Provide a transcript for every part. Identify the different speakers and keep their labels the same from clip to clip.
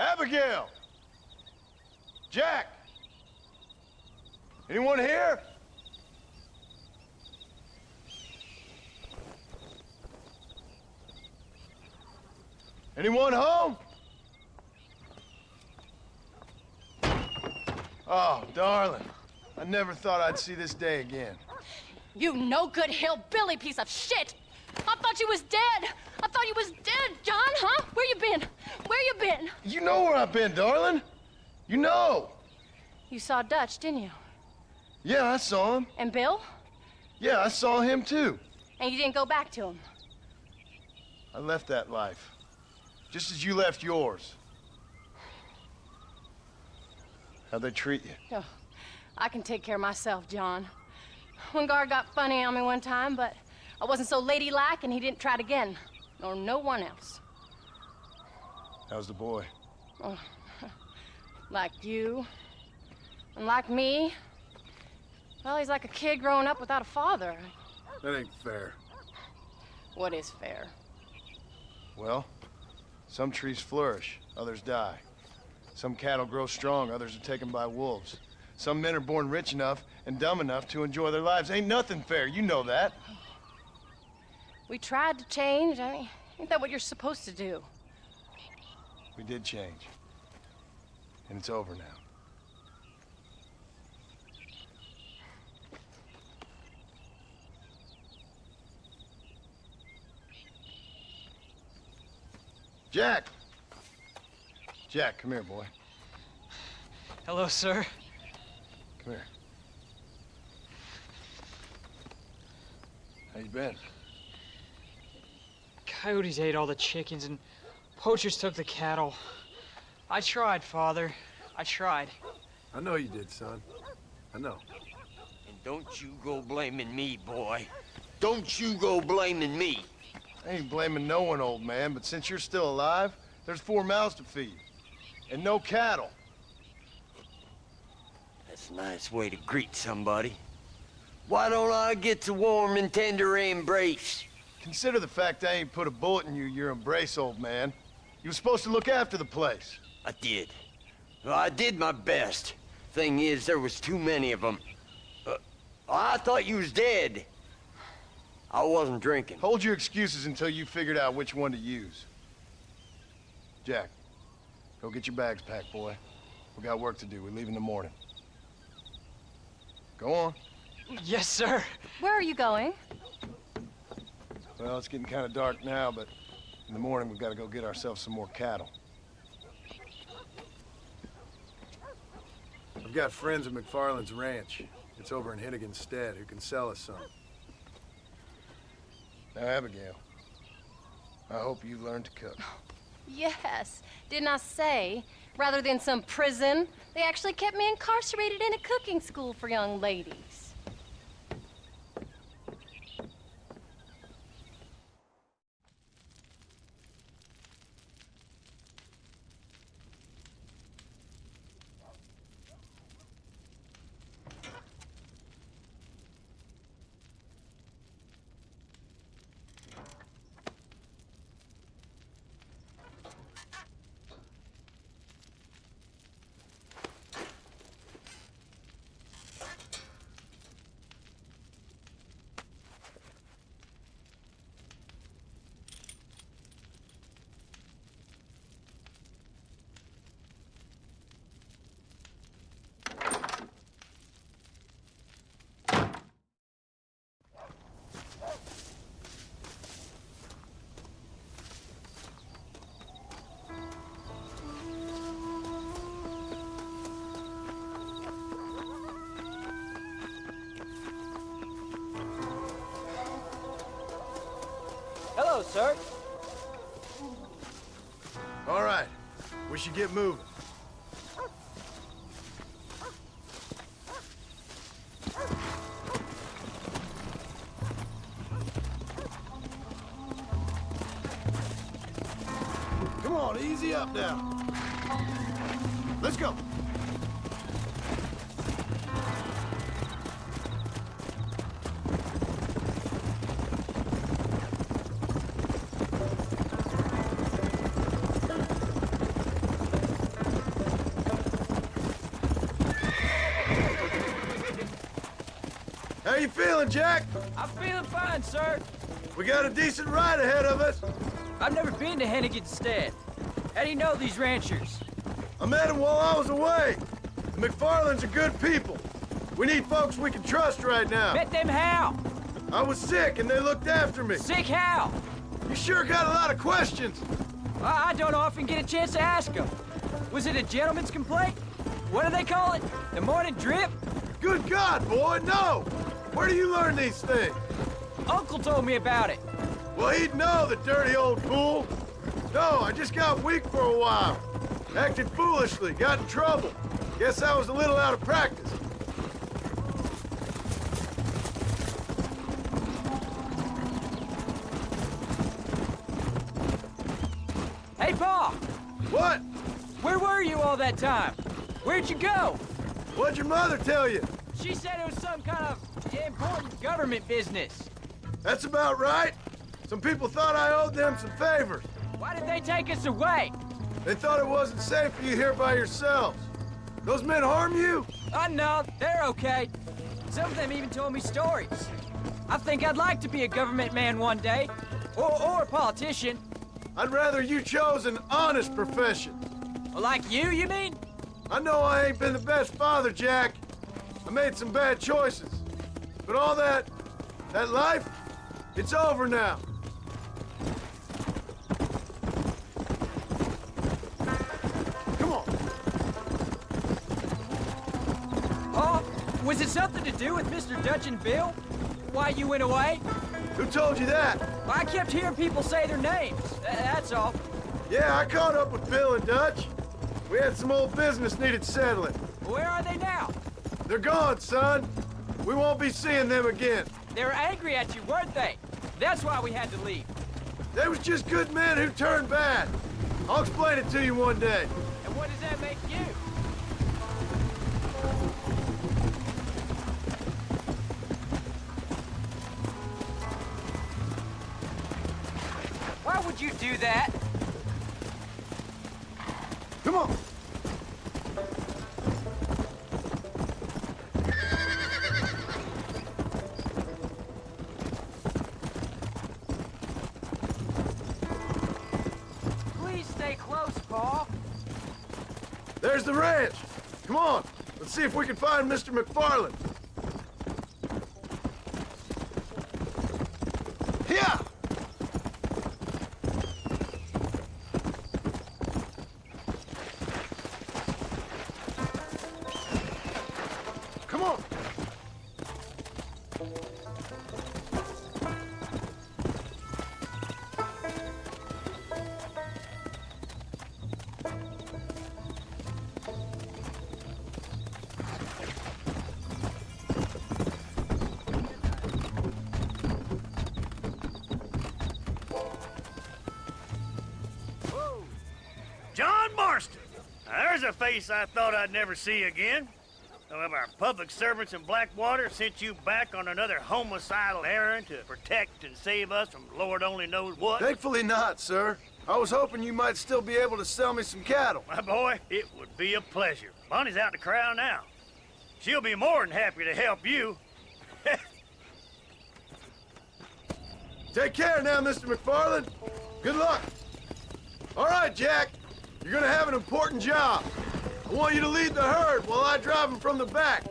Speaker 1: Abigail! Jack! Anyone here? Anyone home? Oh, darling. I never thought I'd see this day again.
Speaker 2: You no-good hillbilly piece of shit! I thought you was dead! I thought you was dead, John, huh? Where you been? Where you been?
Speaker 1: You know where I've been, darling. You know.
Speaker 2: You saw Dutch, didn't you?
Speaker 1: Yeah, I saw him.
Speaker 2: And Bill?
Speaker 1: Yeah, I saw him too.
Speaker 2: And you didn't go back to him?
Speaker 1: I left that life. Just as you left yours. How'd they treat you?
Speaker 2: Oh, I can take care of myself, John. One guard got funny on me one time, but I wasn't so ladylike and he didn't try it again. Nor no one else.
Speaker 1: How's the boy?
Speaker 2: Oh, like you. And like me. Well, he's like a kid growing up without a father.
Speaker 1: That ain't fair.
Speaker 2: What is fair?
Speaker 1: Well, some trees flourish, others die. Some cattle grow strong, others are taken by wolves. Some men are born rich enough and dumb enough to enjoy their lives. Ain't nothing fair, you know that.
Speaker 2: We tried to change. Ain't that what you're supposed to do?
Speaker 1: We did change. And it's over now. Jack! Jack, come here, boy.
Speaker 3: Hello, sir.
Speaker 1: Come here. How you been?
Speaker 3: Coyotes ate all the chickens and poachers took the cattle. I tried, Father. I tried.
Speaker 1: I know you did, son. I know.
Speaker 4: And don't you go blaming me, boy. Don't you go blaming me.
Speaker 1: I ain't blaming no one, old man, but since you're still alive, there's 4 mouths to feed. And no cattle.
Speaker 4: That's a nice way to greet somebody. Why don't I get the warm and tender embrace?
Speaker 1: Consider the fact I ain't put a bullet in your embrace, old man. You were supposed to look after the place.
Speaker 4: I did. Well, I did my best. Thing is, there was too many of them. I thought you was dead. I wasn't drinking.
Speaker 1: Hold your excuses until you figured out which one to use. Jack, go get your bags packed, boy. We got work to do. We leave in the morning. Go on.
Speaker 3: Yes, sir.
Speaker 2: Where are you going?
Speaker 1: Well, it's getting kind of dark now, but in the morning we've got to go get ourselves some more cattle. I've got friends at McFarland's ranch. It's over in Hinnigan's Stead who can sell us some. Now, Abigail, I hope you learned to cook.
Speaker 2: Yes. Didn't I say, rather than some prison, they actually kept me incarcerated in a cooking school for young ladies.
Speaker 3: Hello, sir.
Speaker 1: All right, we should get moving. Come on, easy up now. Let's go. How you feeling, Jack?
Speaker 5: I'm feeling fine, sir.
Speaker 1: We got a decent ride ahead of us.
Speaker 5: I've never been to Hennigan's Stead. How do you know these ranchers?
Speaker 1: I met them while I was away. The McFarlands are good people. We need folks we can trust right now.
Speaker 5: Met them how?
Speaker 1: I was sick and they looked after me.
Speaker 5: Sick how?
Speaker 1: You sure got a lot of questions.
Speaker 5: I don't often get a chance to ask them. Was it a gentleman's complaint? What do they call it? The morning drip?
Speaker 1: Good God, boy, no! Where do you learn these things?
Speaker 5: Uncle told me about it.
Speaker 1: Well, he'd know, the dirty old fool. No, I just got weak for a while. Acted foolishly, got in trouble. Guess I was a little out of practice.
Speaker 5: Hey, Pa!
Speaker 1: What?
Speaker 5: Where were you all that time? Where'd you go?
Speaker 1: What'd your mother tell you?
Speaker 5: She said it was some kind of important government business.
Speaker 1: That's about right. Some people thought I owed them some favors.
Speaker 5: Why did they take us away?
Speaker 1: They thought it wasn't safe for you here by yourselves. Those men harm you?
Speaker 5: Oh, no, they're okay. Some of them even told me stories. I think I'd like to be a government man one day. Or a politician.
Speaker 1: I'd rather you chose an honest profession.
Speaker 5: Like you mean?
Speaker 1: I know I ain't been the best father, Jack. I made some bad choices. But all that life, it's over now. Come on.
Speaker 5: Oh, was it something to do with Mr. Dutch and Bill? Why you went away?
Speaker 1: Who told you that?
Speaker 5: I kept hearing people say their names. That's all.
Speaker 1: Yeah, I caught up with Bill and Dutch. We had some old business needed settling.
Speaker 5: Where are they now?
Speaker 1: They're gone, son. We won't be seeing them again.
Speaker 5: They were angry at you, weren't they? That's why we had to leave.
Speaker 1: They was just good men who turned bad. I'll explain it to you one day.
Speaker 5: And what does that make you? Why would you do that?
Speaker 1: Come on.
Speaker 5: Please stay close, Paul.
Speaker 1: There's the ranch. Come on. Let's see if we can find Mr. McFarland. Here! Come on.
Speaker 6: John Marston. Now, there's a face I thought I'd never see again. Some of our public servants in Blackwater sent you back on another homicidal errand to protect and save us from Lord only knows what.
Speaker 1: Thankfully not, sir. I was hoping you might still be able to sell me some cattle.
Speaker 6: My boy, it would be a pleasure. Bonnie's out in the crowd now. She'll be more than happy to help you.
Speaker 1: Take care now, Mr. McFarland. Good luck. All right, Jack. You're gonna have an important job. I want you to lead the herd while I drive them from the back.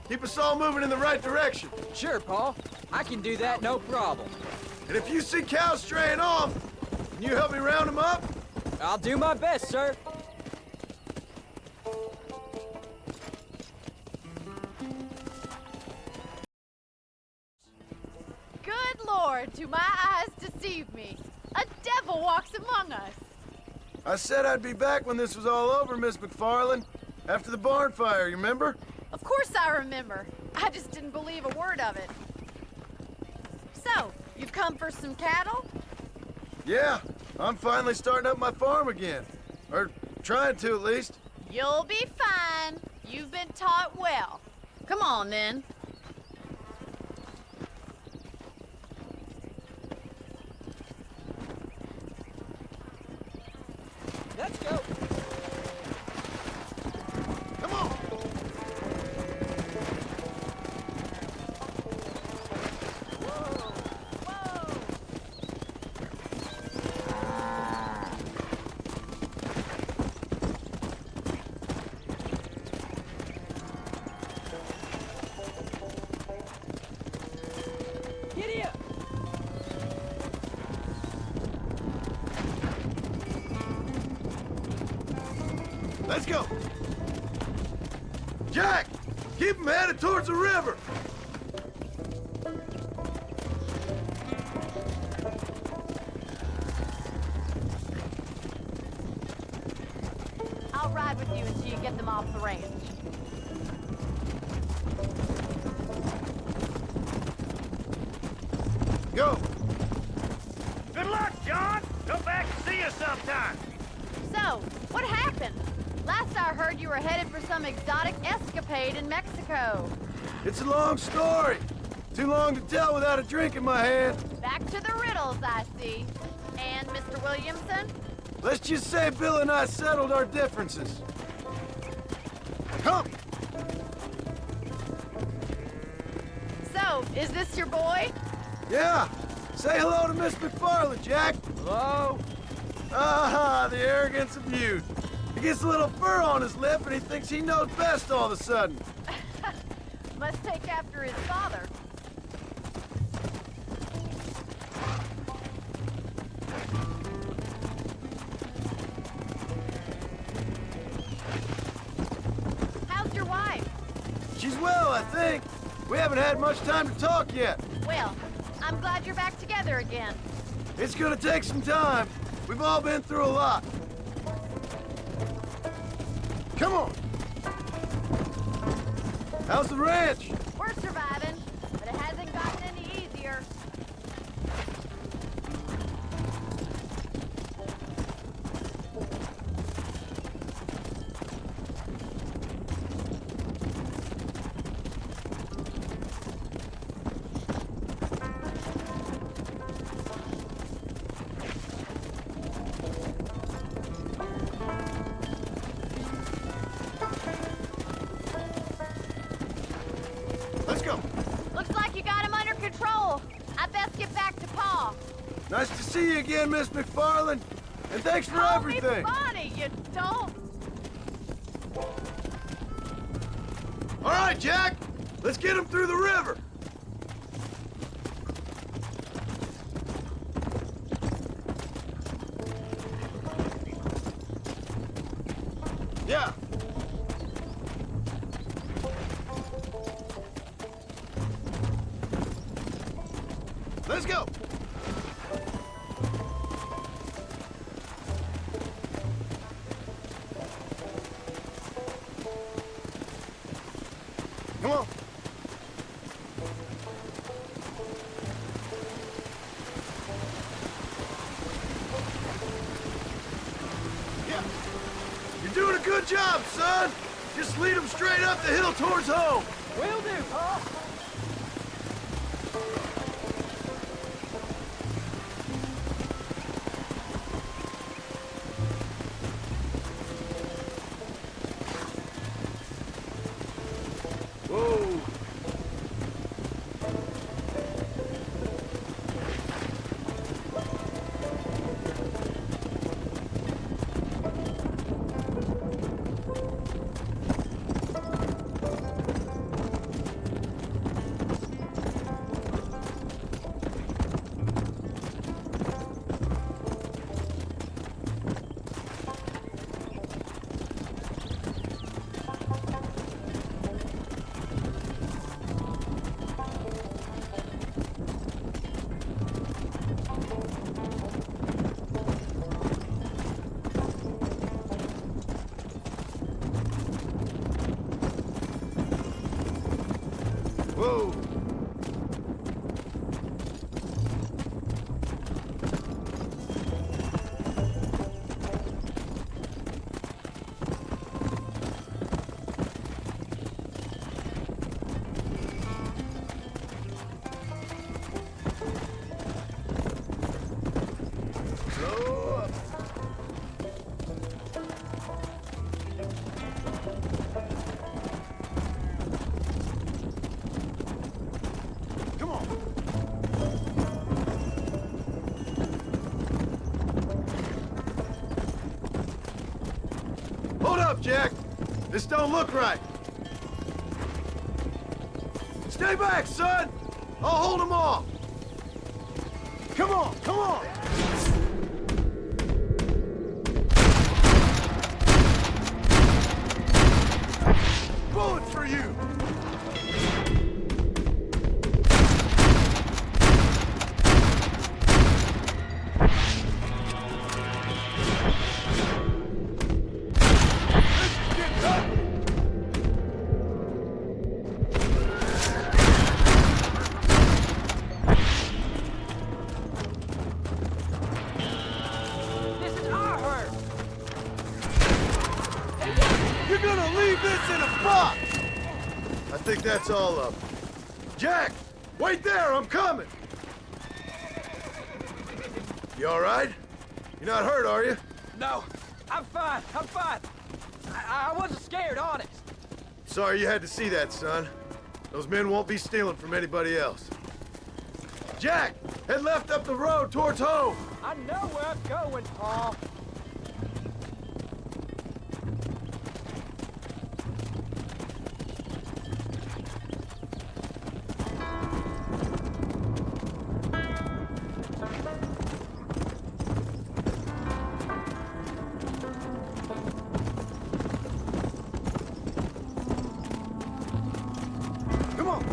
Speaker 1: Keep us all moving in the right direction.
Speaker 5: Sure, Paul. I can do that, no problem.
Speaker 1: And if you see cows straying off, can you help me round them up?
Speaker 5: I'll do my best, sir.
Speaker 7: Good Lord, do my eyes deceive me? A devil walks among us.
Speaker 1: I said I'd be back when this was all over, Miss McFarland. After the barn fire, you remember?
Speaker 7: Of course I remember. I just didn't believe a word of it. So, you've come for some cattle?
Speaker 1: Yeah, I'm finally starting up my farm again. Or trying to, at least.
Speaker 7: You'll be fine. You've been taught well. Come on, then.
Speaker 5: Let's go.
Speaker 1: Come on. Let's go. Jack, keep him headed towards the river.
Speaker 7: I'll ride with you until you get them off the ranch.
Speaker 1: Go.
Speaker 6: Good luck, John. Come back and see us sometime.
Speaker 7: So, what happened? Last I heard, you were headed for some exotic escapade in Mexico.
Speaker 1: It's a long story. Too long to tell without a drink in my hand.
Speaker 7: Back to the riddles, I see. And Mr. Williamson?
Speaker 1: Let's just say Bill and I settled our differences. Come.
Speaker 7: So, is this your boy?
Speaker 1: Yeah. Say hello to Miss McFarland, Jack.
Speaker 5: Hello?
Speaker 1: Ah, the arrogance of youth. He gets a little fur on his lip and he thinks he knows best all of a sudden.
Speaker 7: Must take after his father. How's your wife?
Speaker 1: She's well, I think. We haven't had much time to talk yet.
Speaker 7: Well, I'm glad you're back together again.
Speaker 1: It's gonna take some time. We've all been through a lot. Come on. How's the ranch?
Speaker 7: We're surviving, but it hasn't gotten any easier.
Speaker 1: Let's go.
Speaker 7: Looks like you got him under control. I best get back to Pa.
Speaker 1: Nice to see you again, Miss McFarland. And thanks for
Speaker 7: Call
Speaker 1: everything.
Speaker 7: me Bonnie, you don't.
Speaker 1: All right, Jack. Let's get him through the river. Yeah. Let's go. Come on. Yeah. You're doing a good job, son. Just lead them straight up the hill towards home.
Speaker 5: Will do, Pa.
Speaker 1: Whoa. Whoa. Slow up. Come on. Hold up, Jack. This don't look right. Stay back, son. I'll hold him off. Come on, come on. You're gonna leave this in a box! I think that's all of them. Jack! Wait there, I'm coming! You all right? You're not hurt, are you?
Speaker 5: No, I'm fine. I wasn't scared, honest.
Speaker 1: Sorry you had to see that, son. Those men won't be stealing from anybody else. Jack! Head left up the road towards home!
Speaker 5: I know where I'm going, Paul.
Speaker 1: Come on!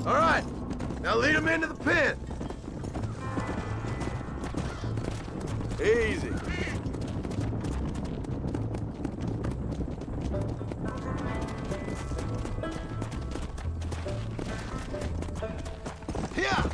Speaker 1: All right, now lead them into the pen. Easy. Yeah.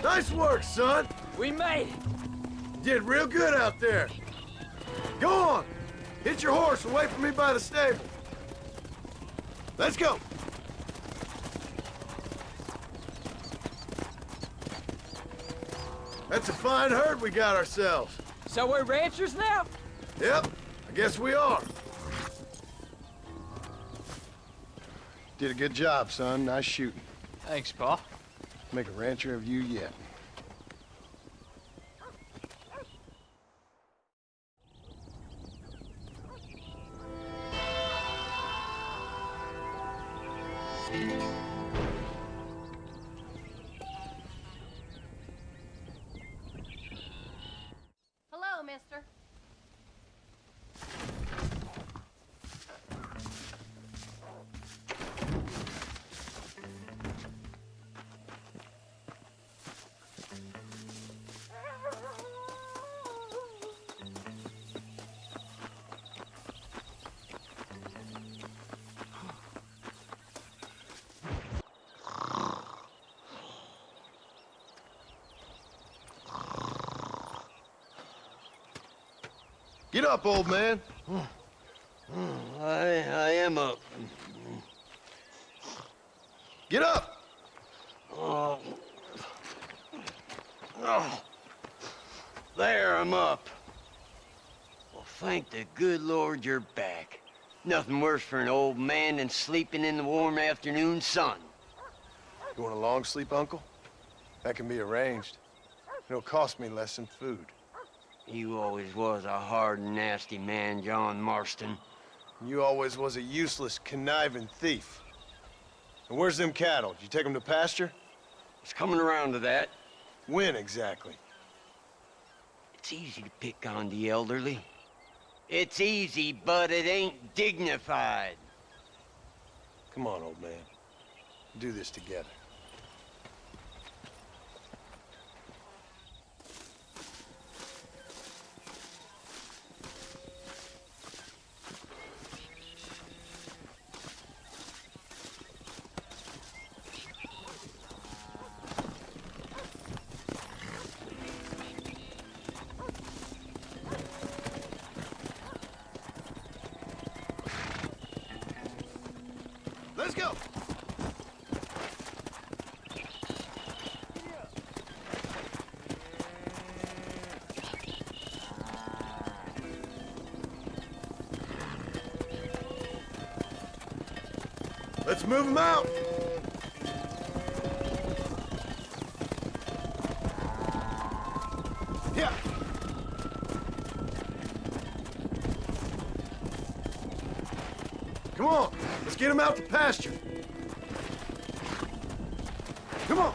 Speaker 1: Nice work, son.
Speaker 5: We made it.
Speaker 1: You did real good out there. Go on. Hit your horse and wait for me by the stable. Let's go. That's a fine herd we got ourselves.
Speaker 5: So we're ranchers now?
Speaker 1: Yep, I guess we are. Did a good job, son. Nice shooting.
Speaker 3: Thanks, Pa.
Speaker 1: Make a rancher of you yet.
Speaker 2: Hello, mister.
Speaker 1: Get up, old man.
Speaker 4: I am up.
Speaker 1: Get up!
Speaker 4: Oh. Oh. There, I'm up. Well, thank the good Lord you're back. Nothing worse for an old man than sleeping in the warm afternoon sun.
Speaker 1: You want a long sleep, Uncle? That can be arranged. It'll cost me less than food.
Speaker 4: You always was a hard and nasty man, John Marston.
Speaker 1: You always was a useless, conniving thief. And where's them cattle? Did you take them to pasture?
Speaker 4: was coming around to that.
Speaker 1: When exactly?
Speaker 4: It's easy to pick on the elderly. It's easy, but it ain't dignified.
Speaker 1: Come on, old man. Do this together. Let's go! Let's move them out! Yeah! Come on, let's get them out to pasture. Come on.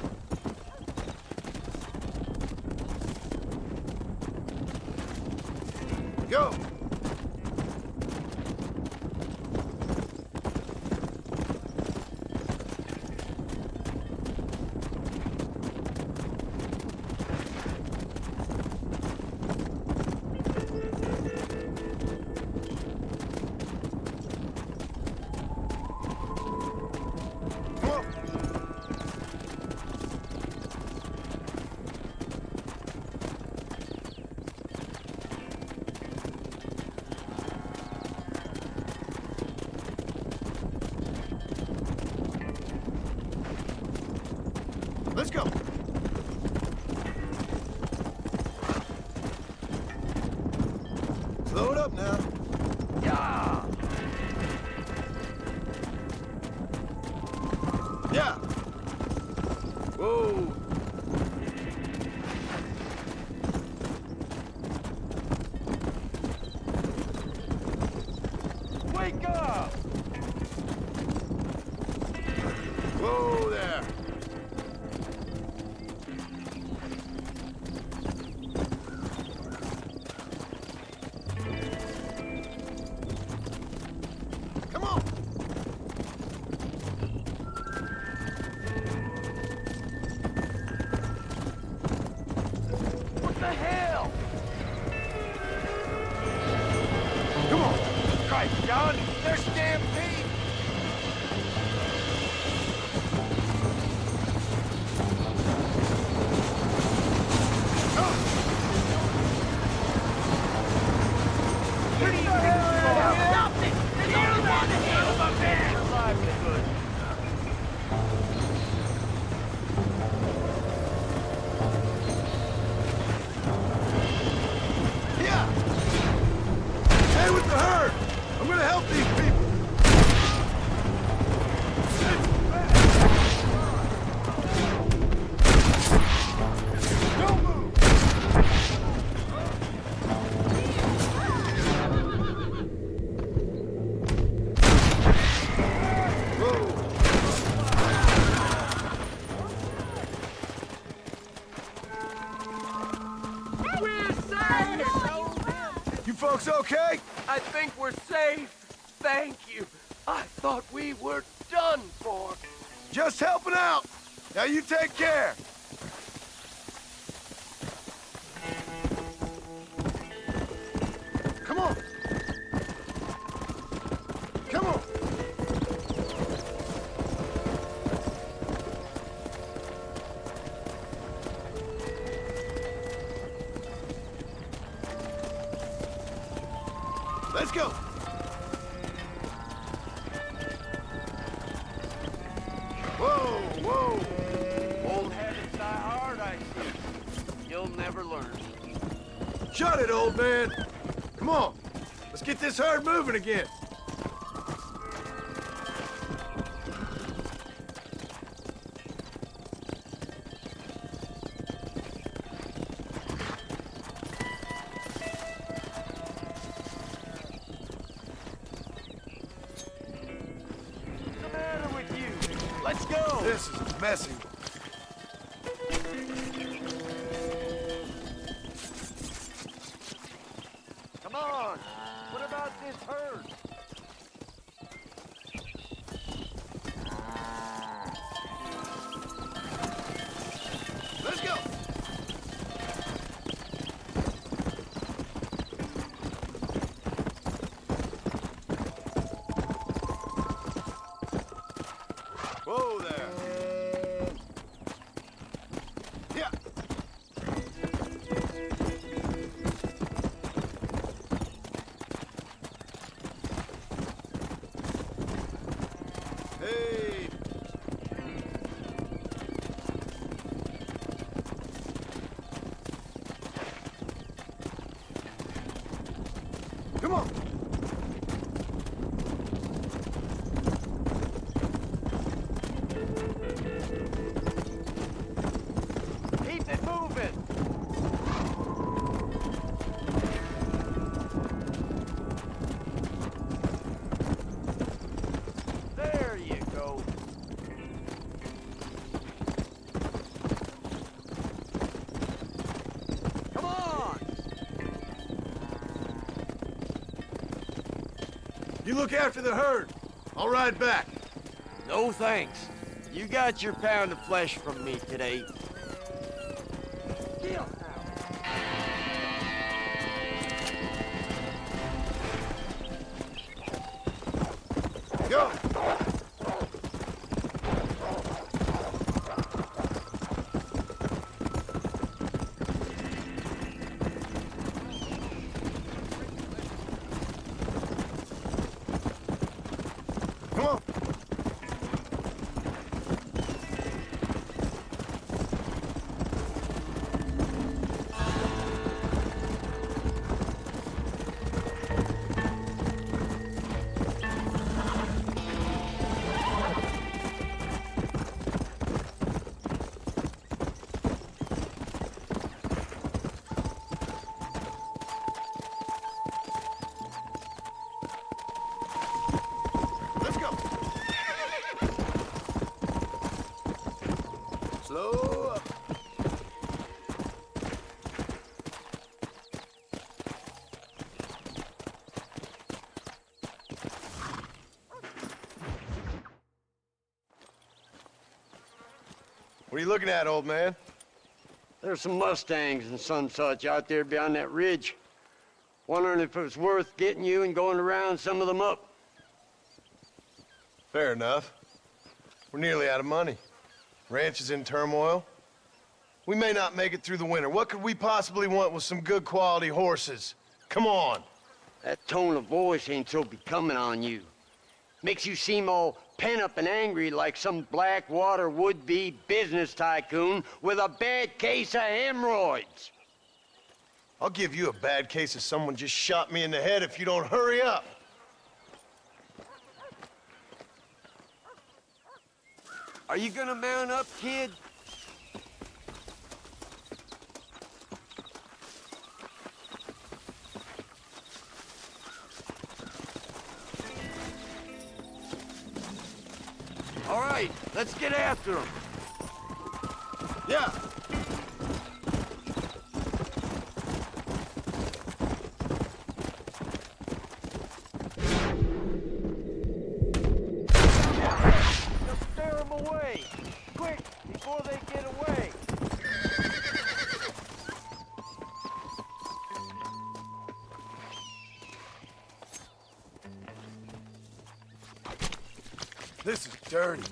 Speaker 1: Go. Come on. Let's go. Slow it up now.
Speaker 4: Yeah!
Speaker 1: Yeah.
Speaker 4: Whoa! Wake up!
Speaker 1: Whoa there. Come on.
Speaker 4: What the hell?
Speaker 1: Come on.
Speaker 4: Christ, John, they're stampede!
Speaker 1: Yeah. Stay with the herd. I'm gonna help these people. Don't move. You folks okay?
Speaker 8: I think we're safe. Thank you. I thought we were done for.
Speaker 1: Just helping out. Now you take care. Come on. Come on. Let's go. Whoa, whoa.
Speaker 8: Old habits die hard, I see. You'll never learn.
Speaker 1: Shut it, old man. Come on. Let's get this herd moving again.
Speaker 8: What's the matter with you? Let's go.
Speaker 1: This is messy. Whoa there. Yeah. Hey. Come on.
Speaker 4: Keep it moving. There you go. Come on.
Speaker 1: You look after the herd. I'll ride back.
Speaker 4: No thanks. You got your pound of flesh from me today. Deal.
Speaker 1: Go. Come on. Let's go. Slow up. What are you looking at, old man?
Speaker 4: There's some Mustangs and some such out there beyond that ridge. Wondering if it was worth getting you and going to round some of them up.
Speaker 1: Fair enough. We're nearly out of money. Ranch is in turmoil. We may not make it through the winter. What could we possibly want with some good quality horses? Come on.
Speaker 4: That tone of voice ain't so becoming on you. Makes you seem all pent up and angry like some Blackwater would-be business tycoon with a bad case of hemorrhoids.
Speaker 1: I'll give you a bad case of someone just shot me in the head if you don't hurry up.
Speaker 4: Are you gonna mount up, kid? All right, let's get after him.
Speaker 1: Yeah.
Speaker 4: Just steer them away. Quick, before they get away.
Speaker 1: This is dirty.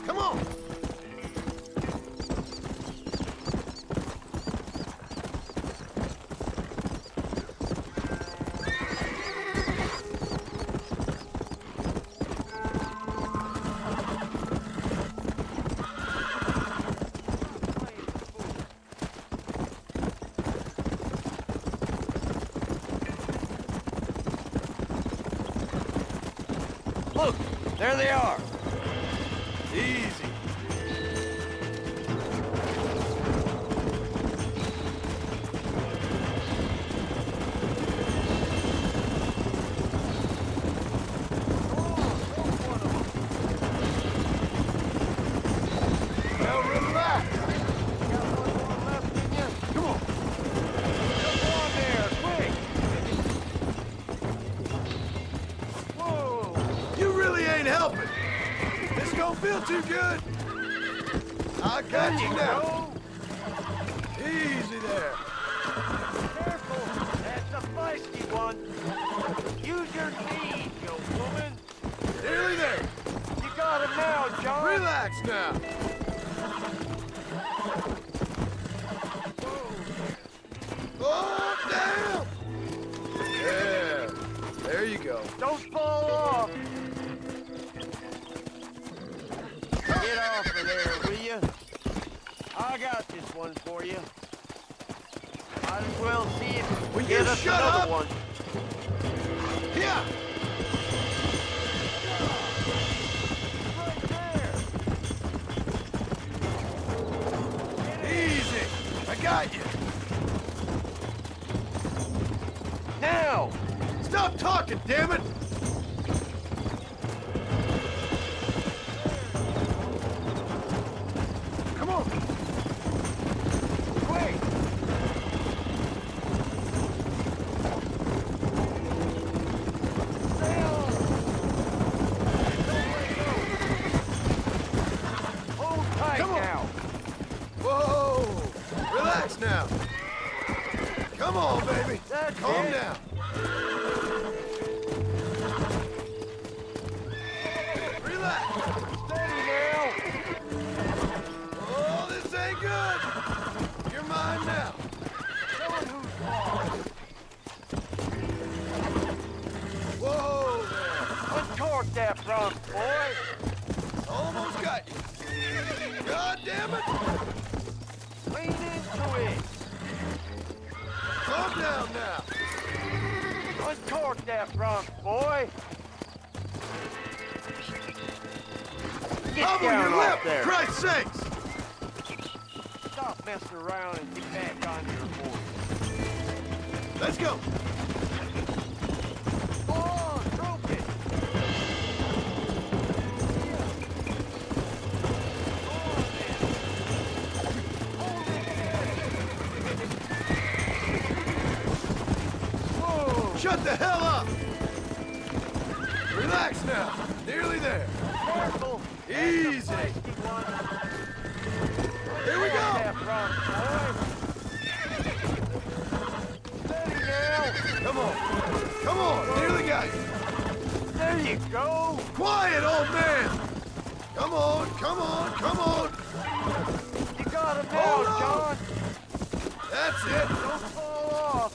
Speaker 1: Come on.
Speaker 4: Look, there they are.
Speaker 1: Easy. Well, relax. Come on.
Speaker 4: Jump on there, quick. Whoa.
Speaker 1: You really ain't helping. This don't feel too good. I got you now. Easy there.
Speaker 4: Might as well see if
Speaker 1: Will
Speaker 4: you
Speaker 1: you
Speaker 4: get us
Speaker 1: shut
Speaker 4: another
Speaker 1: up?
Speaker 4: one.
Speaker 1: Here!
Speaker 4: Right there.
Speaker 1: Easy! I got you!
Speaker 4: Now!
Speaker 1: Stop talking, damn it! Come on!
Speaker 4: Quick! Stay on! Don't let go! Hold tight
Speaker 1: Come on.
Speaker 4: now!
Speaker 1: Whoa! Relax now! Come on, baby!
Speaker 4: That's
Speaker 1: Calm
Speaker 4: it.
Speaker 1: down! Relax!
Speaker 4: Steady now!
Speaker 1: Oh, this ain't good! You're mine now!
Speaker 4: Show 'em who's boss!
Speaker 1: Whoa there!
Speaker 4: Uncork that front, boy!
Speaker 1: Almost got you! God damn it!
Speaker 4: Lean into it!
Speaker 1: Calm down now!
Speaker 4: Uncork that front, boy! Get
Speaker 1: Cover
Speaker 4: down
Speaker 1: your
Speaker 4: off
Speaker 1: lip,
Speaker 4: there!
Speaker 1: for Christ's sakes!
Speaker 4: Stop messing around and get back on your horse.
Speaker 1: Let's go!
Speaker 4: Go on, troop it! Whoa!
Speaker 1: Shut the hell up! Relax now. Nearly there.
Speaker 4: Careful!
Speaker 1: Easy.
Speaker 4: That's the feisty one.
Speaker 1: Here we go.
Speaker 4: That front, boy. Steady now.
Speaker 1: Come on. Come on. Nearly got you.
Speaker 4: There you go.
Speaker 1: Quiet, old man. Come on. Come on. Come on.
Speaker 4: You got him now,
Speaker 1: Hold on.
Speaker 4: John.
Speaker 1: That's it.
Speaker 4: Don't fall off.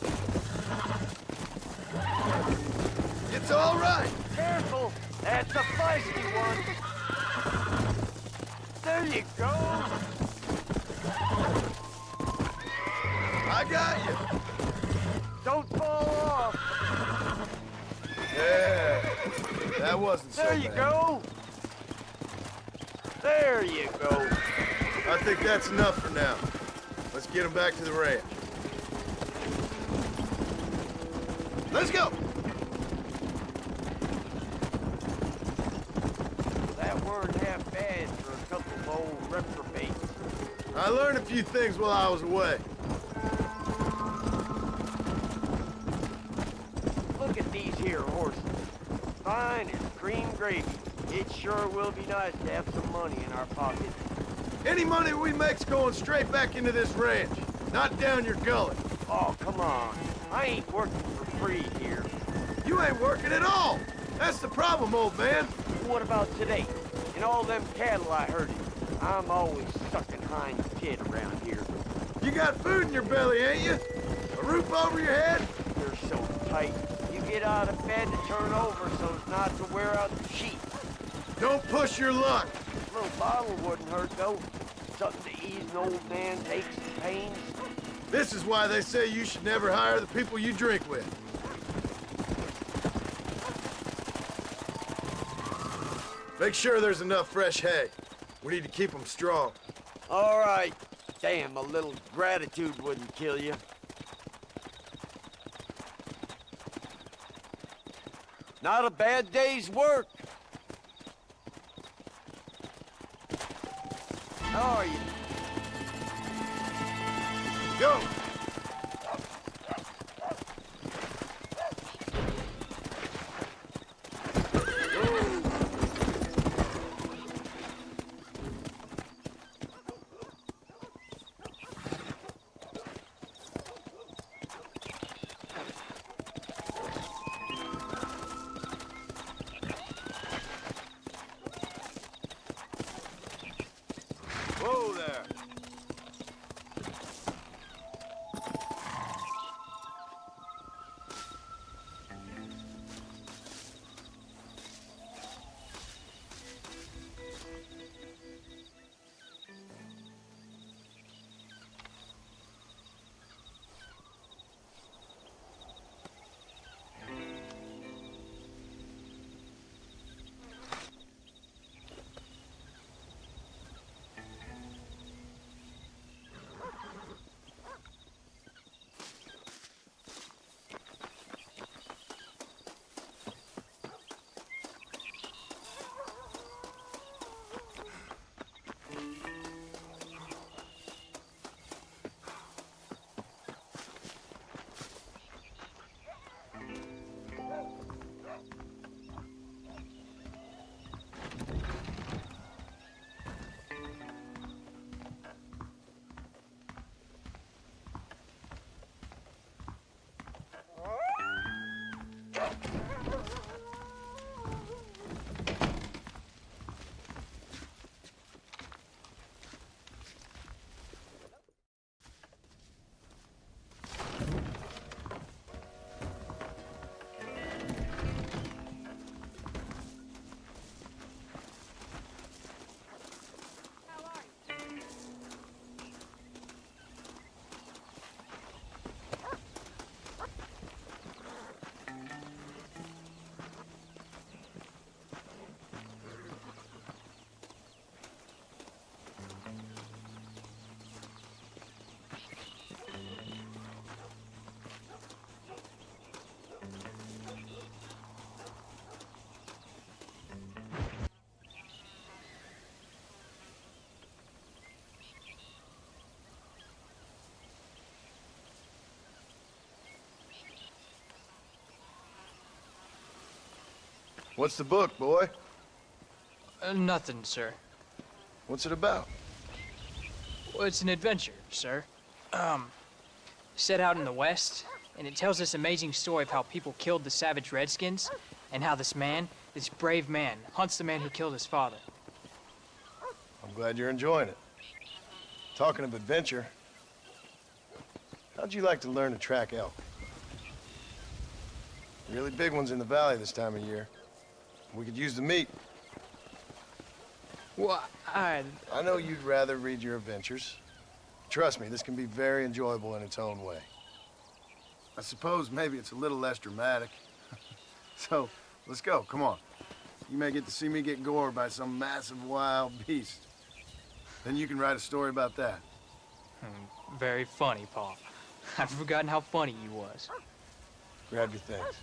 Speaker 1: It's all right.
Speaker 4: Careful. That's a feisty one. There you go.
Speaker 1: I got you.
Speaker 4: Don't fall off.
Speaker 1: Yeah. That wasn't so
Speaker 4: There you
Speaker 1: bad.
Speaker 4: go. There you go.
Speaker 1: I think that's enough for now. Let's get him back to the ranch. Let's go.
Speaker 4: That weren't half bad for a couple of old reprobates.
Speaker 1: I learned a few things while I was away.
Speaker 4: Look at these here horses. Fine as cream gravy. It sure will be nice to have some money in our pockets.
Speaker 1: Any money we make's going straight back into this ranch, not down your gullet.
Speaker 4: Oh, come on. I ain't working for free here.
Speaker 1: You ain't working at all. That's the problem, old man.
Speaker 4: What about today? And all them cattle I herded. I'm always sucking Hind's tit around here.
Speaker 1: You got food in your belly, ain't you? A roof over your head?
Speaker 4: They're so tight. You get out of bed to turn over so as not to wear out the sheet.
Speaker 1: Don't push your luck.
Speaker 4: A little bottle wouldn't hurt, though. Something to ease an old man's aches and pains.
Speaker 1: This is why they say you should never hire the people you drink with. Make sure there's enough fresh hay. We need to keep them strong.
Speaker 4: All right. Damn, a little gratitude wouldn't kill you. Not a bad day's work. How are you?
Speaker 1: Go! Whoa there! What's the book, boy?
Speaker 3: Nothing, sir.
Speaker 1: What's it about?
Speaker 3: Well, it's an adventure, sir. Set out in the West, and it tells this amazing story of how people killed the savage Redskins, and how this man, this brave man, hunts the man who killed his father.
Speaker 1: I'm glad you're enjoying it. Talking of adventure, how'd you like to learn to track elk? Really big ones in the valley this time of year. We could use the meat.
Speaker 3: Well,
Speaker 1: I know you'd rather read your adventures. Trust me, this can be very enjoyable in its own way. I suppose maybe it's a little less dramatic. So, let's go, come on. You may get to see me get gored by some massive wild beast. Then you can write a story about that.
Speaker 3: Very funny, Pa. I've forgotten how funny you was.
Speaker 1: Grab your things.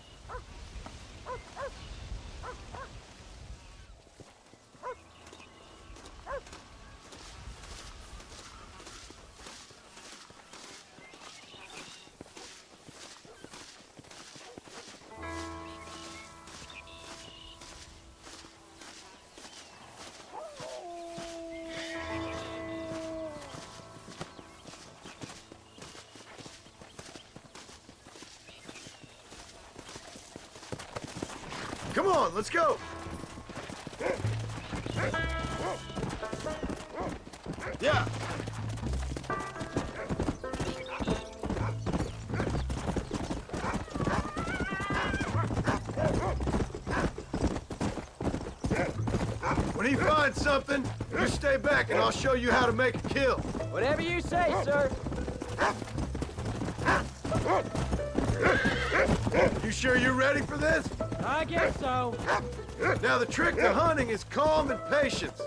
Speaker 1: Come on, let's go! Yeah! When he finds something, you stay back and I'll show you how to make a kill.
Speaker 5: Whatever you say, sir.
Speaker 1: You sure you're ready for this?
Speaker 5: I guess so.
Speaker 1: Now the trick to hunting is calm and patience.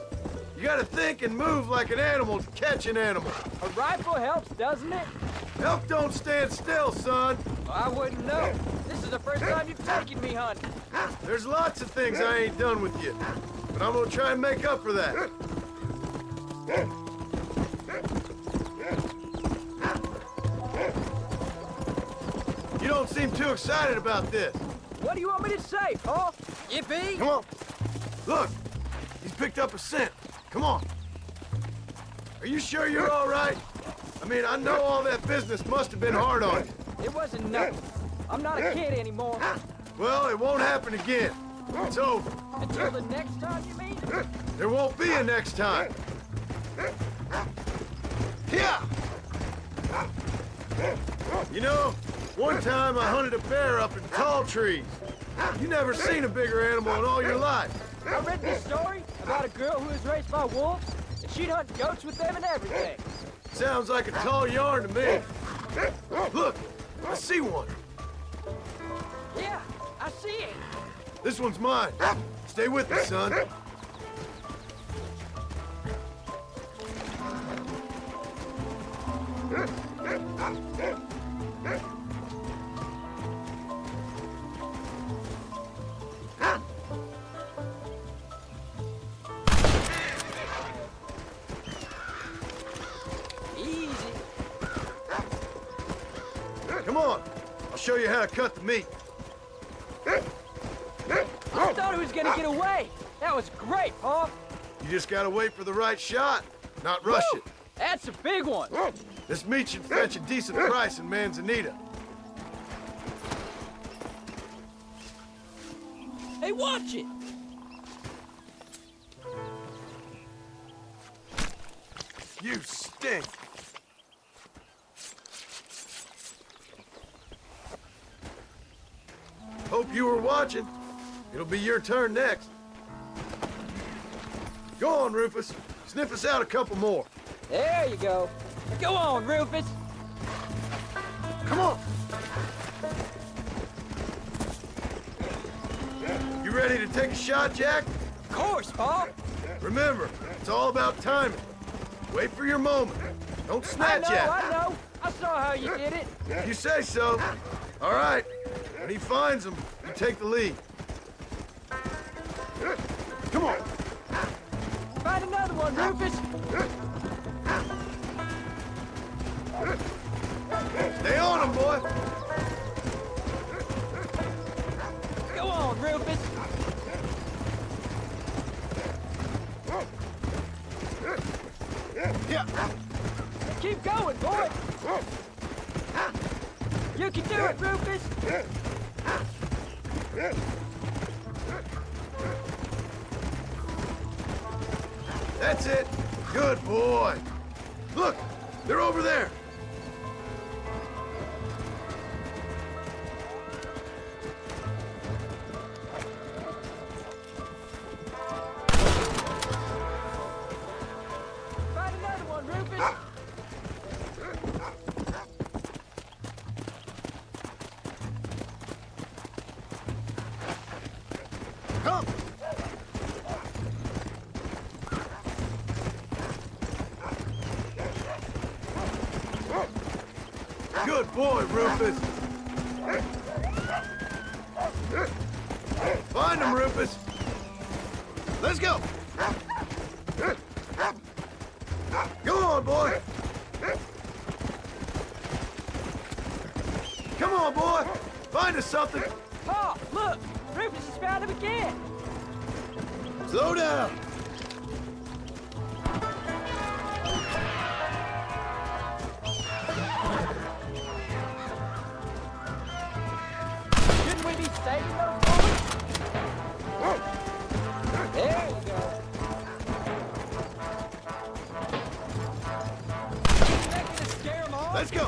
Speaker 1: You gotta think and move like an animal to catch an animal.
Speaker 5: A rifle helps, doesn't it?
Speaker 1: Elk don't stand still, son.
Speaker 5: I wouldn't know. This is the first time you've taken me hunting.
Speaker 1: There's lots of things I ain't done with you, but I'm gonna try and make up for that. You don't seem too excited about this.
Speaker 5: What do you want me to say, Paul? Yippee!
Speaker 1: Come on. Look, he's picked up a scent. Come on. Are you sure you're all right? I mean, I know all that business must have been hard on you.
Speaker 5: It wasn't nothing. I'm not a kid anymore.
Speaker 1: Well, it won't happen again. It's over.
Speaker 5: Until the next time, you mean?
Speaker 1: There won't be a next time. Yeah. You know, one time I hunted a bear up in tall trees. You never seen a bigger animal in all your life.
Speaker 5: I read this story about a girl who was raised by wolves, and she'd hunt goats with them and everything.
Speaker 1: Sounds like a tall yarn to me. Look, I see one.
Speaker 5: Yeah, I see it.
Speaker 1: This one's mine. Stay with me, son.
Speaker 5: Easy.
Speaker 1: Come on. I'll show you how to cut the meat.
Speaker 5: I thought he was gonna get away. That was great, Paul.
Speaker 1: You just gotta wait for the right shot, not rush
Speaker 5: Woo!
Speaker 1: it.
Speaker 5: That's a big one.
Speaker 1: This meat should fetch a decent price in Manzanita.
Speaker 5: Hey, watch it.
Speaker 1: You stink. Hope you were watching. It'll be your turn next. Go on, Rufus. Sniff us out a couple more.
Speaker 5: There you go. Go on, Rufus.
Speaker 1: Come on. You ready to take a shot, Jack?
Speaker 5: Of course, Paul.
Speaker 1: Remember, it's all about timing. Wait for your moment. Don't snatch at
Speaker 5: I know. I saw how you did it.
Speaker 1: it. You say so. All right. When he finds them, you take the lead. Come on.
Speaker 5: Find another one, Rufus.
Speaker 1: Stay on him, boy.
Speaker 5: Go on, Rufus. can do it, Rufus!
Speaker 1: That's it. Good boy. Look, they're over there.
Speaker 5: Find another one, Rufus!
Speaker 1: Come. Good boy, Rufus. Find him, Rufus. Let's go. Go on, boy. Come on, boy. Find us something.
Speaker 5: Pa, look! Rufus has found him again!
Speaker 1: Slow down.
Speaker 5: Shouldn't we be saving those boys? There you go. You think it'll scare 'em off?
Speaker 1: Let's go.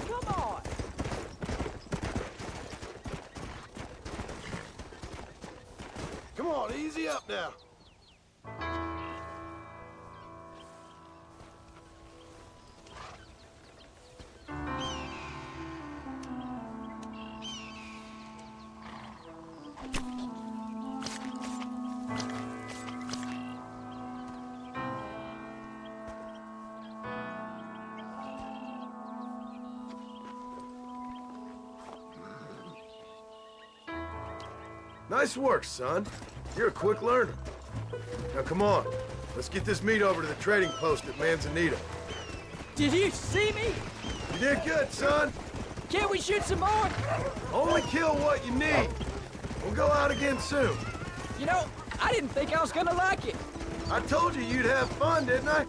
Speaker 5: Come on!
Speaker 1: Come on, easy up now. Nice work, son. You're a quick learner. Now come on, let's get this meat over to the trading post at Manzanita.
Speaker 5: Did you see me?
Speaker 1: You did good, son.
Speaker 5: Can't we shoot some more?
Speaker 1: Only kill what you need. We'll go out again soon.
Speaker 5: You know, I didn't think I was gonna like it.
Speaker 1: I told you you'd have fun, didn't I?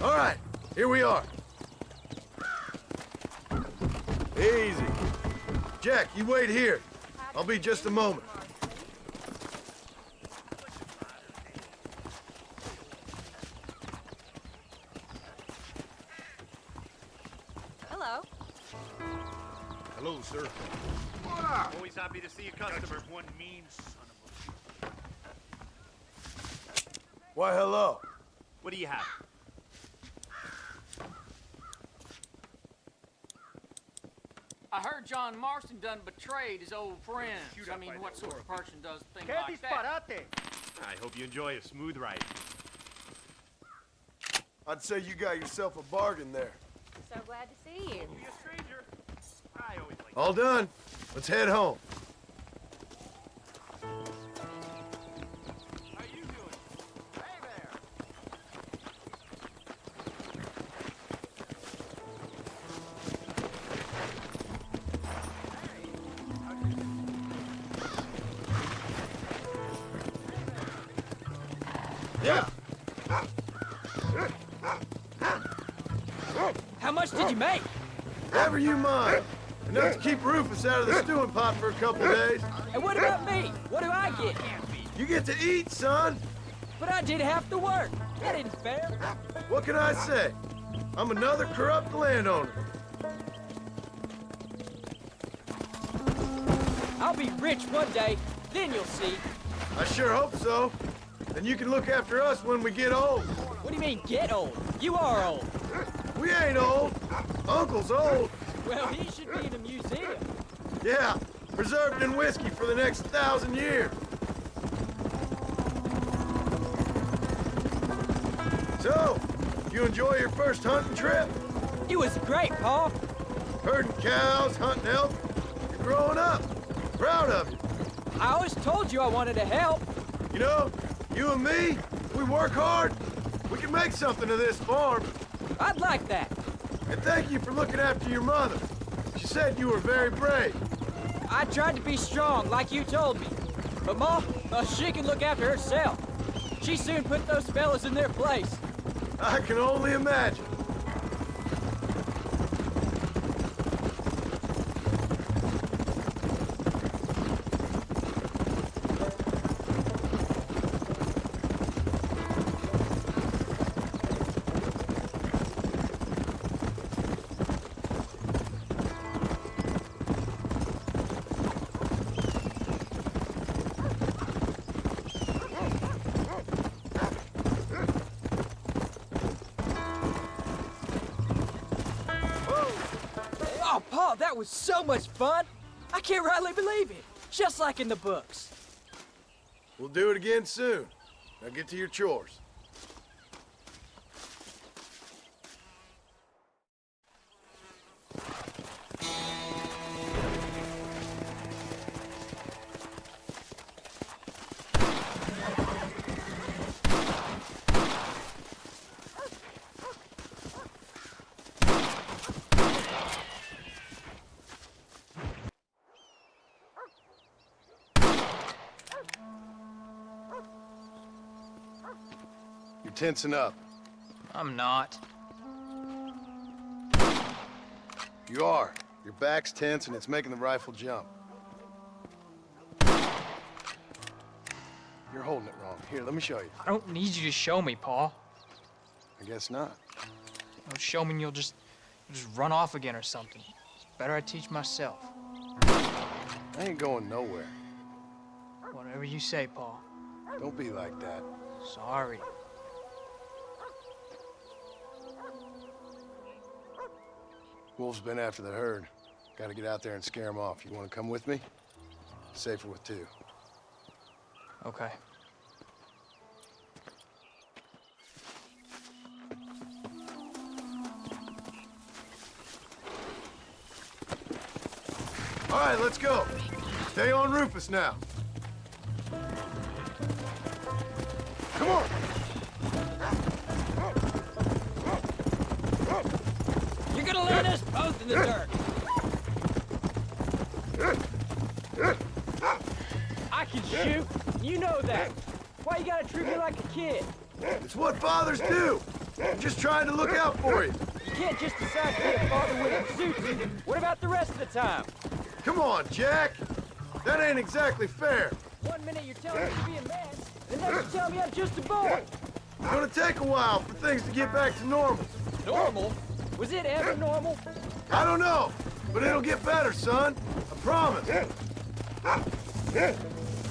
Speaker 1: All right, here we are. Easy. Jack, you wait here. I'll be just a moment.
Speaker 7: Hello.
Speaker 1: Hello, sir.
Speaker 6: Always happy to see a customer. One mean son of a...
Speaker 1: Why, hello.
Speaker 6: What do you have?
Speaker 9: I heard John Marston done betrayed his old friends. I mean, what sort of person does things like that?
Speaker 6: I hope you enjoy a smooth ride.
Speaker 1: I'd say you got yourself a bargain there.
Speaker 7: So glad to see you.
Speaker 6: Be a stranger. I always like...
Speaker 1: All done. Let's head home.
Speaker 6: How you doing? Hey there.
Speaker 1: Yeah.
Speaker 5: How much did you make?
Speaker 1: Never you mind. Enough to keep Rufus out of the stewing pot for a couple days.
Speaker 5: And what about me? What do I get?
Speaker 1: You get to eat, son.
Speaker 5: But I did half the work. That isn't fair.
Speaker 1: What can I say? I'm another corrupt landowner.
Speaker 5: I'll be rich one day, then you'll see.
Speaker 1: I sure hope so. Then you can look after us when we get old.
Speaker 5: What do you mean, get old? You are old.
Speaker 1: We ain't old. Uncle's old.
Speaker 5: Well, he should be in a museum.
Speaker 1: Yeah, preserved in whiskey for the next 1,000 years. So, you enjoy your first hunting trip?
Speaker 5: It was great, Pa.
Speaker 1: Herding cows, hunting elk. You're growing up. Proud of you.
Speaker 5: I always told you I wanted to help.
Speaker 1: You know, you and me, we work hard. We can make something of this farm.
Speaker 5: I'd like that.
Speaker 1: And thank you for looking after your mother. She said you were very brave.
Speaker 5: I tried to be strong, like you told me. But Ma, she can look after herself. She soon put those fellas in their place.
Speaker 1: I can only imagine.
Speaker 5: Oh, Pa, that was so much fun. I can't rightly believe it. Just like in the books.
Speaker 1: We'll do it again soon. Now get to your chores. You're tensing up.
Speaker 3: I'm not.
Speaker 1: You are. Your back's tense and it's making the rifle jump. You're holding it wrong. Here, let me show you.
Speaker 3: I don't need you to show me, Pa.
Speaker 1: I guess not.
Speaker 3: Don't show me and you'll just run off again or something. It's better I teach myself.
Speaker 1: I ain't going nowhere.
Speaker 3: Whatever you say, Pa.
Speaker 1: Don't be like that.
Speaker 3: Sorry.
Speaker 1: Wolf's been after the herd. Gotta get out there and scare him off. You wanna come with me? Safer with two.
Speaker 3: Okay.
Speaker 1: All right, let's go. Stay on Rufus now. Come on.
Speaker 5: You're gonna land us both in the dirt. I can shoot. You know that. Why you gotta treat me like a kid?
Speaker 1: It's what fathers do. I'm just trying to look out for you.
Speaker 5: You can't just decide to be a father when it suits you. What about the rest of the time?
Speaker 1: Come on, Jack. That ain't exactly fair.
Speaker 5: 1 minute you're telling me to be a man, the next you tell me I'm just a boy.
Speaker 1: It's gonna take a while for things to get back to normal.
Speaker 5: Normal? Was it ever normal?
Speaker 1: I don't know, but it'll get better, son. I promise.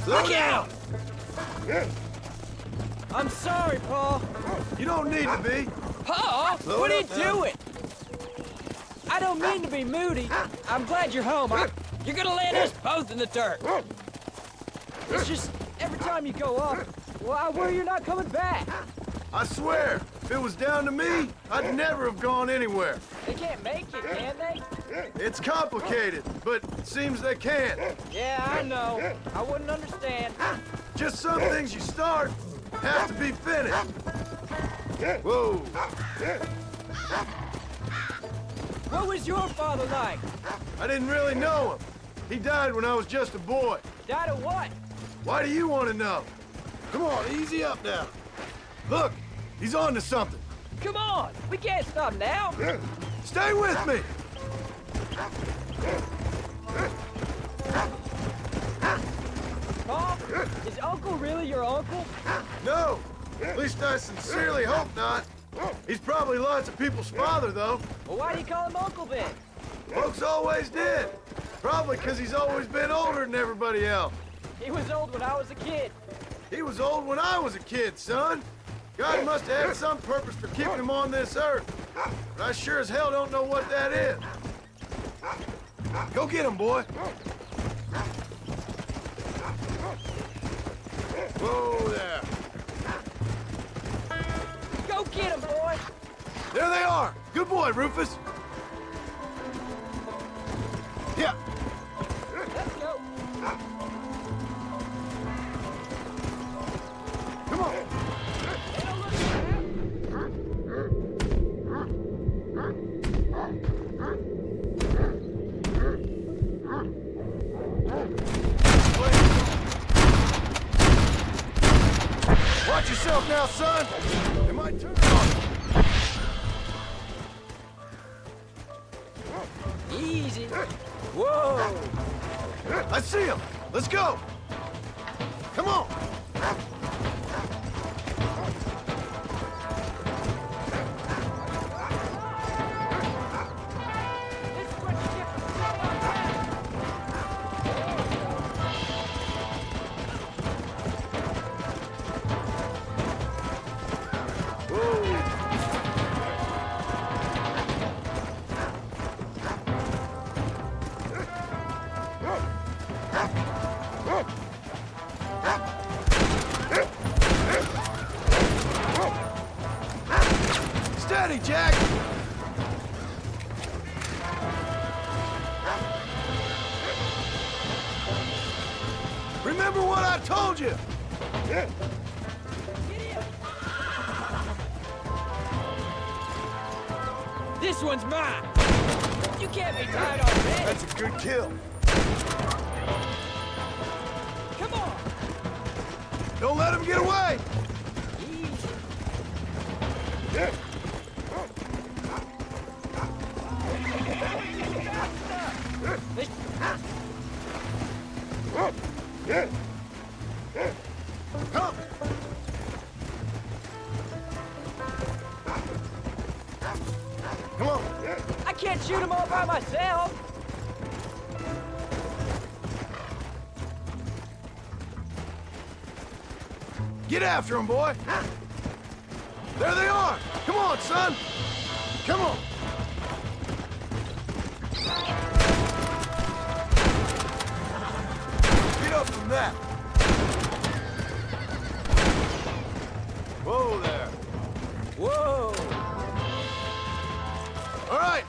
Speaker 5: Look out! I'm sorry, Paul.
Speaker 1: You don't need to be.
Speaker 5: Paul, what are you doing? I don't mean to be moody. I'm glad you're home. You're gonna land us both in the dirt. It's just, every time you go off, well, I worry you're not coming back.
Speaker 1: I swear, if it was down to me, I'd never have gone anywhere.
Speaker 5: They can't make it, can they?
Speaker 1: It's complicated, but it seems they can.
Speaker 5: Yeah, I know. I wouldn't understand.
Speaker 1: Just some things you start have to be finished. Whoa.
Speaker 5: What was your father like?
Speaker 1: I didn't really know him. He died when I was just a boy.
Speaker 5: Died of what?
Speaker 1: Why do you want to know? Come on, easy up now. Look, he's on to something.
Speaker 5: Come on, we can't stop now.
Speaker 1: Stay with me.
Speaker 5: Paul, is Uncle really your uncle?
Speaker 1: No, At least I sincerely hope not. He's probably lots of people's father, though.
Speaker 5: Well, why do you call him Uncle then?
Speaker 1: Folks always did. Probably because he's always been older than everybody else.
Speaker 5: He was old when I was a kid.
Speaker 1: He was old when I was a kid, son. God must have had some purpose for keeping him on this earth. But I sure as hell don't know what that is. Go get him, boy. Whoa there.
Speaker 5: Go get him, boy!
Speaker 1: There they are. Good boy, Rufus. Yeah.
Speaker 5: Let's go.
Speaker 1: Come on.
Speaker 5: Hey, don't look around.
Speaker 1: Watch yourself now, son. They might turn on you.
Speaker 5: Easy. Whoa!
Speaker 1: I see him. Let's go. Come on.
Speaker 5: This is what you get for sitting on that.
Speaker 1: Steady, Jack. Remember what I told you.
Speaker 5: This one's mine. You can't be tied already.
Speaker 1: That's a good kill.
Speaker 5: Come on.
Speaker 1: Don't let him get away.
Speaker 5: Easy. This-
Speaker 1: Come. Come on.
Speaker 5: I can't shoot them all by myself.
Speaker 1: Get after him, boy. There they are. Come on, son. Come on. Get up from that. Whoa there.
Speaker 5: Whoa.
Speaker 1: All right.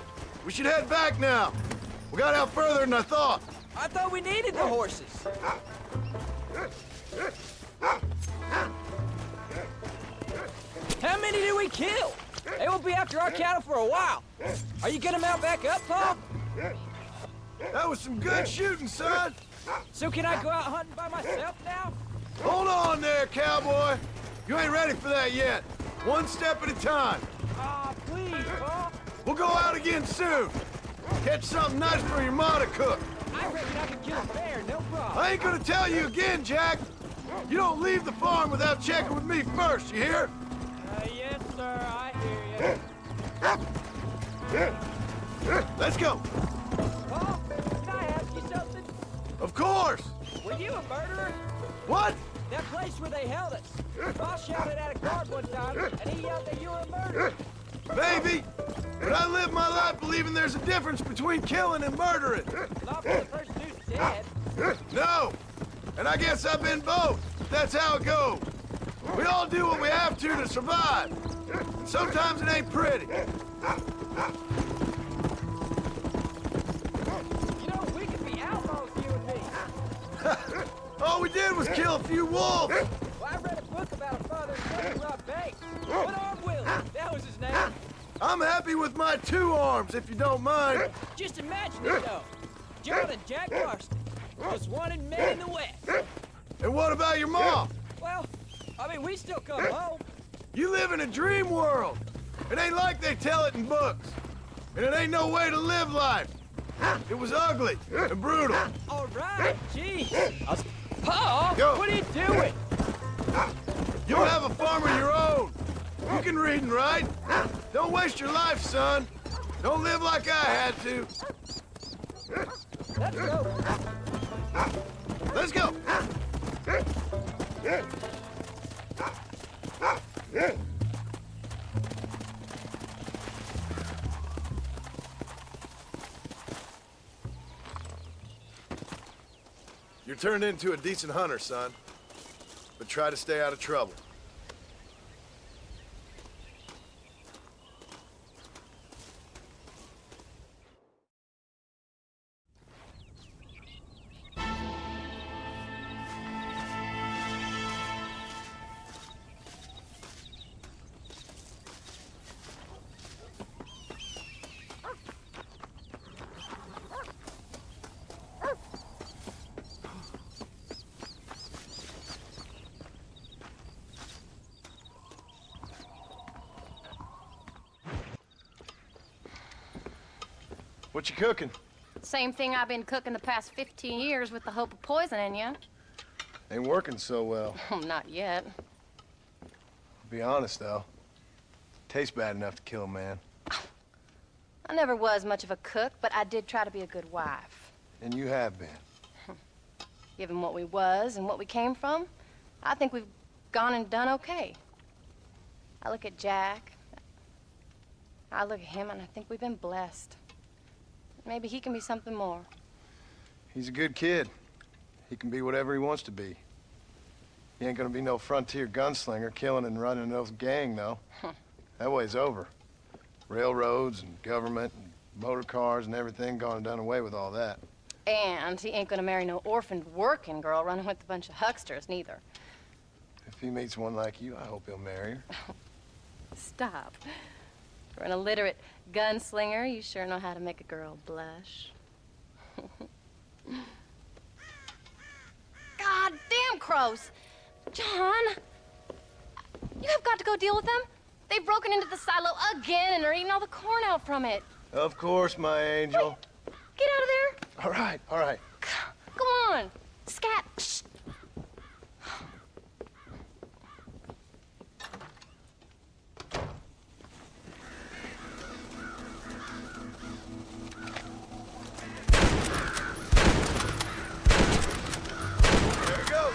Speaker 1: We should head back now. We got out further than I thought.
Speaker 5: I thought we needed the horses. How many did we kill? They will be after our cattle for a while. Are you gonna mount back up, Paul?
Speaker 1: That was some good shooting, son.
Speaker 5: So can I go out hunting by myself now?
Speaker 1: Hold on there, cowboy. You ain't ready for that yet. One step at a time.
Speaker 5: Ah, please, Paul.
Speaker 1: We'll go out again soon. Catch something nice for your ma to cook.
Speaker 5: I reckon I can kill a bear, no problem.
Speaker 1: I ain't gonna tell you again, Jack. You don't leave the farm without checking with me first, you hear?
Speaker 5: Yes, sir, I hear you.
Speaker 1: Let's go.
Speaker 5: Paul, can I ask you something?
Speaker 1: Of course.
Speaker 5: Were you a murderer?
Speaker 1: What?
Speaker 5: That place where they held us. Boss shouted at a guard one time, and he yelled that you were a murderer.
Speaker 1: Maybe. But I live my life believing there's a difference between killing and murdering.
Speaker 5: Not for the person who's dead.
Speaker 1: No. And I guess I've been both. That's how it goes. We all do what we have to survive. And sometimes it ain't pretty.
Speaker 5: You know, we could be outlaws, you and me.
Speaker 1: All we did was kill a few wolves.
Speaker 5: Well, I read a book about a father and son who robbed banks. What arm Willie? That was his name.
Speaker 1: I'm happy with my 2 arms, if you don't mind.
Speaker 5: Just imagine it, though. John and Jack Marston. Most wanted men in the West.
Speaker 1: And what about your mom?
Speaker 5: Well, I mean, we still come home.
Speaker 1: You live in a dream world. It ain't like they tell it in books. And it ain't no way to live life. It was ugly and brutal.
Speaker 5: All right, jeez. Paul,
Speaker 1: Go.
Speaker 5: what are you doing?
Speaker 1: You have a farm of your own. You can read and write. Don't waste your life, son. Don't live like I had to.
Speaker 5: Let's go.
Speaker 1: Let's go. You're turned into a decent hunter, son. But try to stay out of trouble. What you cooking?
Speaker 2: Same thing I've been cooking the past 15 years with the hope of poisoning you.
Speaker 1: Ain't working so well.
Speaker 2: Not yet.
Speaker 1: Be honest, though. Tastes bad enough to kill a man.
Speaker 2: I never was much of a cook, but I did try to be a good wife.
Speaker 1: And you have been.
Speaker 2: Given what we was and what we came from, I think we've gone and done okay. I look at Jack. I look at him, and I think we've been blessed. Maybe he can be something more.
Speaker 1: He's a good kid. He can be whatever he wants to be. He ain't gonna be no frontier gunslinger killing and running no gang, though. That way's over. Railroads and government and motor cars and everything gone and done away with all that.
Speaker 2: And he ain't gonna marry no orphaned working girl running with a bunch of hucksters, neither.
Speaker 1: If he meets one like you, I hope he'll marry her.
Speaker 2: Stop. For an illiterate gunslinger, you sure know how to make a girl blush. God damn crows! John! You have got to go deal with them. They've broken into the silo again and are eating all the corn out from it.
Speaker 1: Of course, my angel.
Speaker 2: Wait, get out of there.
Speaker 1: All right, all right.
Speaker 2: Go on. Scat. Shh.
Speaker 1: There we go.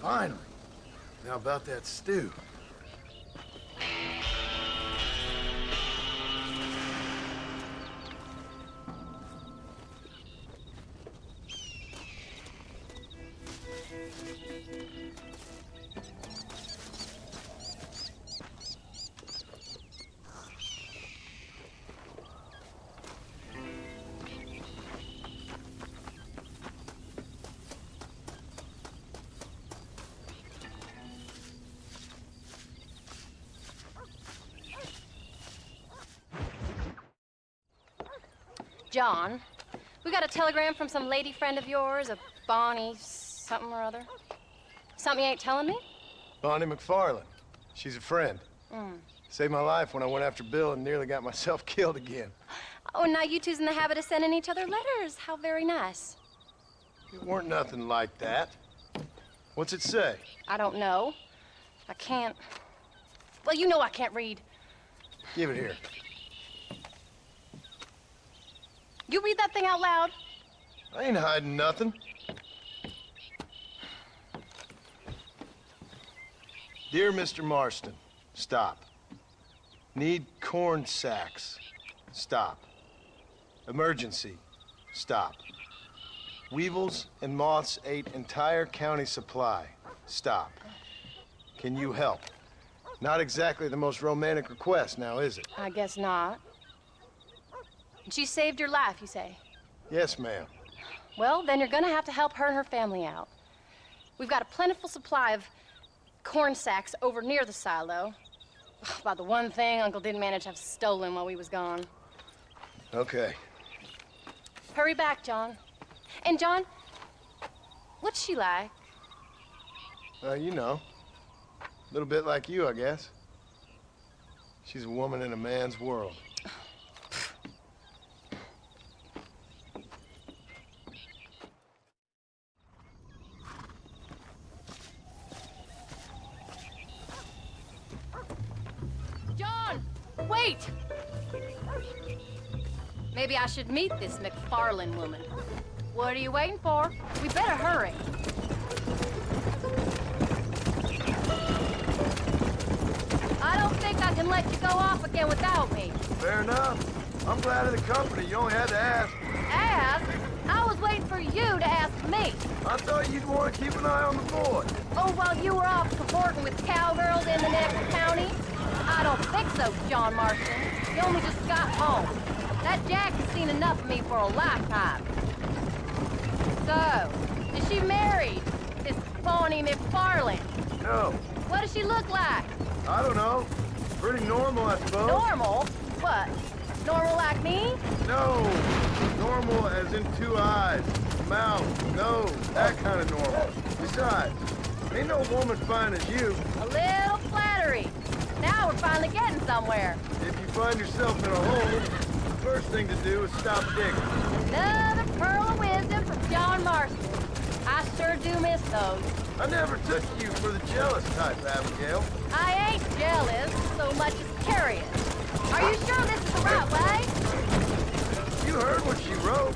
Speaker 1: Finally. Now about that stew.
Speaker 2: John, we got a telegram from some lady friend of yours, a Bonnie something or other. Something you ain't telling me?
Speaker 1: Bonnie McFarland. She's a friend. Saved my life when I went after Bill and nearly got myself killed again.
Speaker 2: Oh, and now you two's in the habit of sending each other letters. How very nice.
Speaker 1: It weren't nothing like that. What's it say?
Speaker 2: I don't know. I can't. Well, you know I can't read.
Speaker 1: Give it here.
Speaker 2: You read that thing out loud?
Speaker 1: I ain't hiding nothing. Dear Mr. Marston, stop. Need corn sacks. Stop. Emergency. Stop. Weevils and moths ate entire county supply. Stop. Can you help? Not exactly the most romantic request, now is it?
Speaker 2: I guess not. She saved your life, you say?
Speaker 1: Yes, ma'am.
Speaker 2: Well, then you're gonna have to help her and her family out. We've got a plentiful supply of corn sacks over near the silo. About the one thing Uncle didn't manage to have stolen while we was gone.
Speaker 1: Okay.
Speaker 2: Hurry back, John. And John, what's she like?
Speaker 1: You know. A little bit like you, I guess. She's a woman in a man's world.
Speaker 2: John, wait! Maybe I should meet this McFarlane woman. What are you waiting for? We better hurry. I don't think I can let you go off again without me.
Speaker 1: Fair enough. I'm glad of the company. You only had to ask.
Speaker 2: Ask? I was waiting for you to ask me.
Speaker 1: I thought you'd want to keep an eye on the boy.
Speaker 2: Oh, while you were off cavorting with cowgirls in the next county? I don't think so, John Marston. You only just got home. That Jack has seen enough of me for a lifetime. So, is she married? This phony McFarlane?
Speaker 1: No.
Speaker 2: What does she look like?
Speaker 1: I don't know. Pretty normal, I suppose.
Speaker 2: Normal? What? Normal like me?
Speaker 1: No. Normal as in 2 eyes, mouth, nose, that kind of normal. Besides, ain't no woman fine as you.
Speaker 2: A little flattery. Now we're finally getting somewhere.
Speaker 1: If you find yourself in a hole, the first thing to do is stop digging.
Speaker 2: Another pearl of wisdom from John Marston. I sure do miss those.
Speaker 1: I never took you for the jealous type, Abigail.
Speaker 2: I ain't jealous so much as curious. Are you sure this is the right way?
Speaker 1: You heard what she wrote.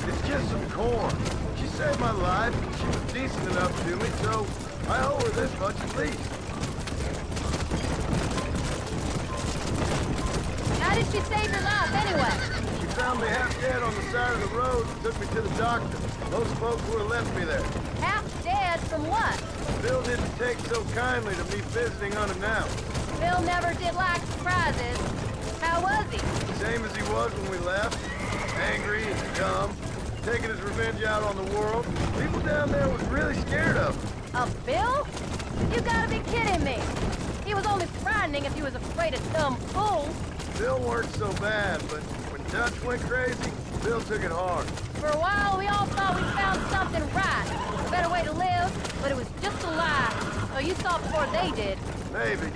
Speaker 1: It's just some corn. She saved my life, and she was decent enough to me, so I owe her this much at least.
Speaker 2: How did she save your life anyway?
Speaker 1: She found me half dead on the side of the road and took me to the doctor. Most folks would have left me there.
Speaker 2: Half dead from what?
Speaker 1: Bill didn't take so kindly to me visiting unannounced.
Speaker 2: Bill never did like surprises. How was he?
Speaker 1: Same as he was when we left. Angry and dumb. Taking his revenge out on the world. People down there was really scared of him.
Speaker 2: Of Bill? You gotta be kidding me. He was only frightening if he was afraid of dumb fools.
Speaker 1: Bill weren't so bad, but when Dutch went crazy, Bill took it hard.
Speaker 2: For a while, we all thought we found something right. A better way to live, but it was just a lie. So you saw before they did.
Speaker 1: Maybe.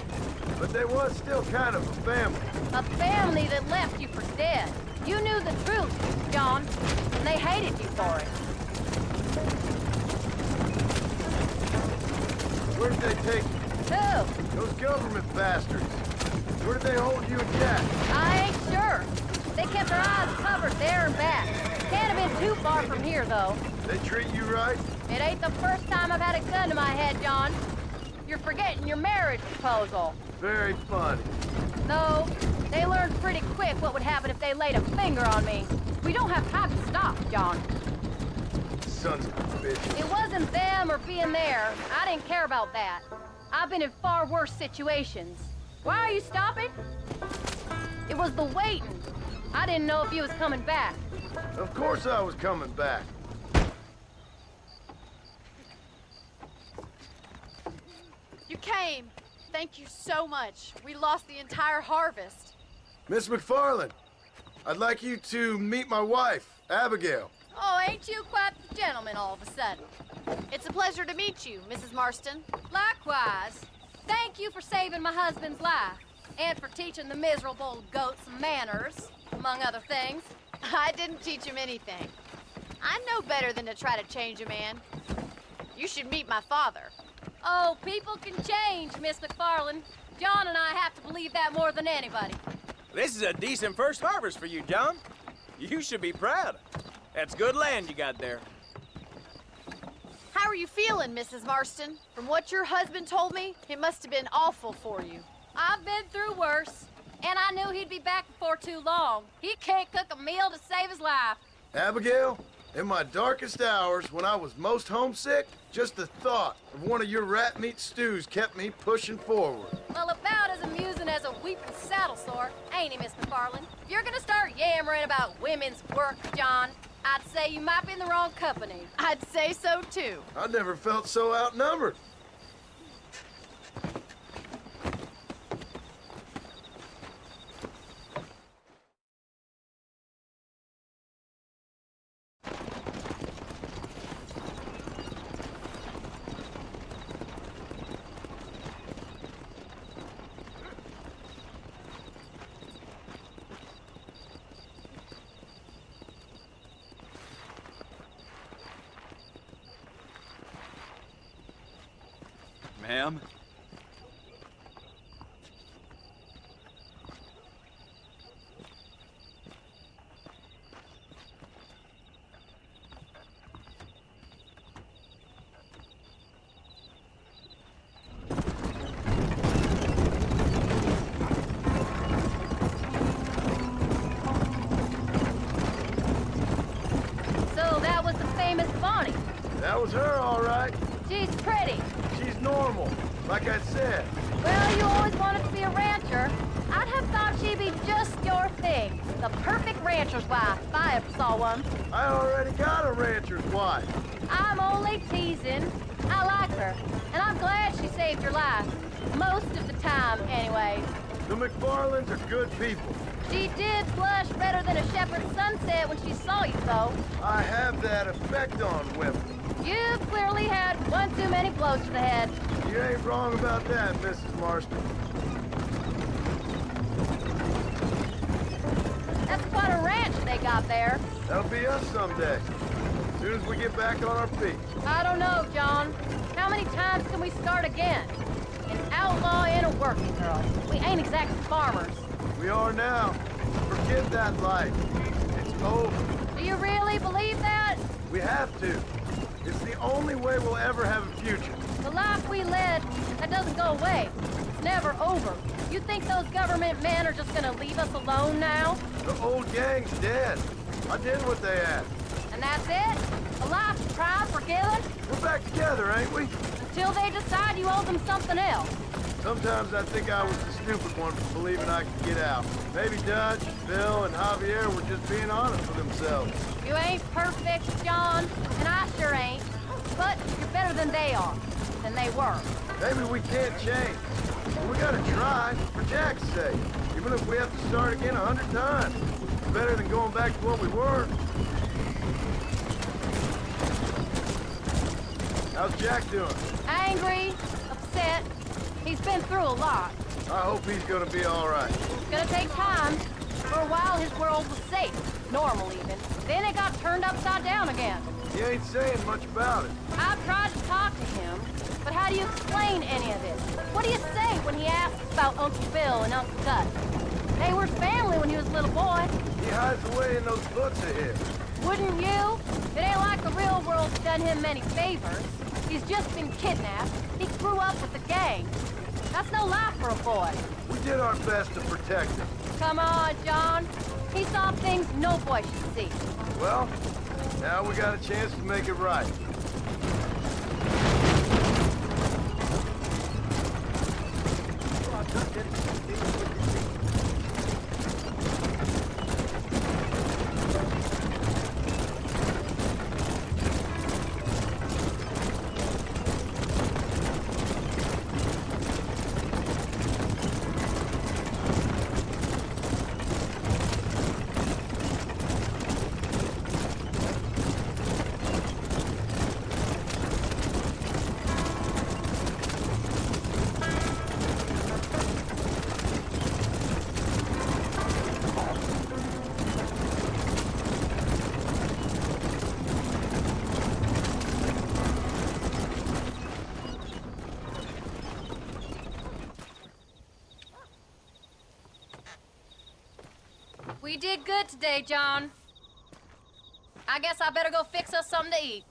Speaker 1: But they was still kind of a family.
Speaker 2: A family that left you for dead. You knew the truth, John, and they hated you for it.
Speaker 1: Where did they take you?
Speaker 2: Who?
Speaker 1: Those government bastards. Where did they hold you and Jack?
Speaker 2: I ain't sure. They kept their eyes covered there and back. Can't have been too far from here, though.
Speaker 1: They treat you right?
Speaker 2: It ain't the first time I've had a gun to my head, John. You're forgetting your marriage proposal.
Speaker 1: Very funny.
Speaker 2: No, they learned pretty quick what would happen if they laid a finger on me. We don't have time to stop, John.
Speaker 1: Sons of bitches.
Speaker 2: It wasn't them or being there. I didn't care about that. I've been in far worse situations. Why are you stopping? It was the waiting. I didn't know if you was coming back.
Speaker 1: Of course I was coming back.
Speaker 7: You came. Thank you so much. We lost the entire harvest.
Speaker 1: Miss McFarlane, I'd like you to meet my wife, Abigail.
Speaker 7: Oh, ain't you quite the gentleman all of a sudden? It's a pleasure to meet you, Mrs. Marston.
Speaker 2: Likewise. Thank you for saving my husband's life. And for teaching the miserable goat some manners, among other things.
Speaker 7: I didn't teach him anything. I know better than to try to change a man. You should meet my father.
Speaker 2: Oh, people can change, Miss McFarlane. John and I have to believe that more than anybody.
Speaker 10: This is a decent first harvest for you, John. You should be proud. That's good land you got there.
Speaker 7: How are you feeling, Mrs. Marston? From what your husband told me, it must have been awful for you.
Speaker 2: I've been through worse, and I knew he'd be back before too long. He can't cook a meal to save his life.
Speaker 1: Abigail, In my darkest hours, when I was most homesick, just the thought of one of your rat meat stews kept me pushing forward.
Speaker 7: Well, about as amusing as a weeping saddle sore, ain't he, Miss McFarland? If you're gonna start yammering about women's work, John, I'd say you might be in the wrong company. I'd say so, too.
Speaker 1: I never felt so outnumbered.
Speaker 11: Ma'am?
Speaker 2: So that was the famous Bonnie.
Speaker 1: That was her, all right.
Speaker 2: She's pretty.
Speaker 1: She's normal, like I said.
Speaker 2: Well, you always wanted to be a rancher. I'd have thought she'd be just your thing. The perfect rancher's wife, if I ever saw one.
Speaker 1: I already got a rancher's wife.
Speaker 2: I'm only teasing. I like her, and I'm glad she saved your life. Most of the time, anyway.
Speaker 1: The McFarlands are good people.
Speaker 2: She did blush redder than a shepherd's sunset when she saw you, though.
Speaker 1: I have that effect on women.
Speaker 2: You've clearly had one too many blows to the head.
Speaker 1: You ain't wrong about that, Mrs. Marston.
Speaker 2: That's quite a ranch they got there.
Speaker 1: That'll be us someday. As soon as we get back on our feet.
Speaker 2: I don't know, John. How many times can we start again? An outlaw and a working girl. We ain't exactly farmers.
Speaker 1: We are now. Forget that life. It's over.
Speaker 2: Do you really believe that?
Speaker 1: We have to. It's the only way we'll ever have a future.
Speaker 2: The life we led, that doesn't go away. It's never over. You think those government men are just gonna leave us alone now?
Speaker 1: The old gang's dead. I did what they asked.
Speaker 2: And that's it? A life of pride forgiven?
Speaker 1: We're back together, ain't we?
Speaker 2: Until they decide you owe them something else.
Speaker 1: Sometimes I think I was the stupid one for believing I could get out. Maybe Dutch, Bill, and Javier were just being honest with themselves.
Speaker 2: You ain't perfect, John, and I sure ain't. But you're better than they are, than they were.
Speaker 1: Maybe we can't change. But we gotta try, for Jack's sake. Even if we have to start again 100 times. It's better than going back to what we were. How's Jack doing?
Speaker 2: Angry, upset. He's been through a lot.
Speaker 1: I hope he's gonna be all right.
Speaker 2: It's gonna take time. For a while, his world was safe. Normal, even. Then it got turned upside down again.
Speaker 1: He ain't saying much about it.
Speaker 2: I've tried to talk to him, but how do you explain any of this? What do you say when he asks about Uncle Bill and Uncle Dutch? They were family when he was a little boy.
Speaker 1: He hides away in those books of his.
Speaker 2: Wouldn't you? It ain't like the real world's done him many favors. He's just been kidnapped. He grew up with the gang. That's no life for a boy.
Speaker 1: We did our best to protect him.
Speaker 2: Come on, John. He saw things no boy should see.
Speaker 1: Well, now we got a chance to make it right.
Speaker 2: We did good today, John. I guess I better go fix us something to eat.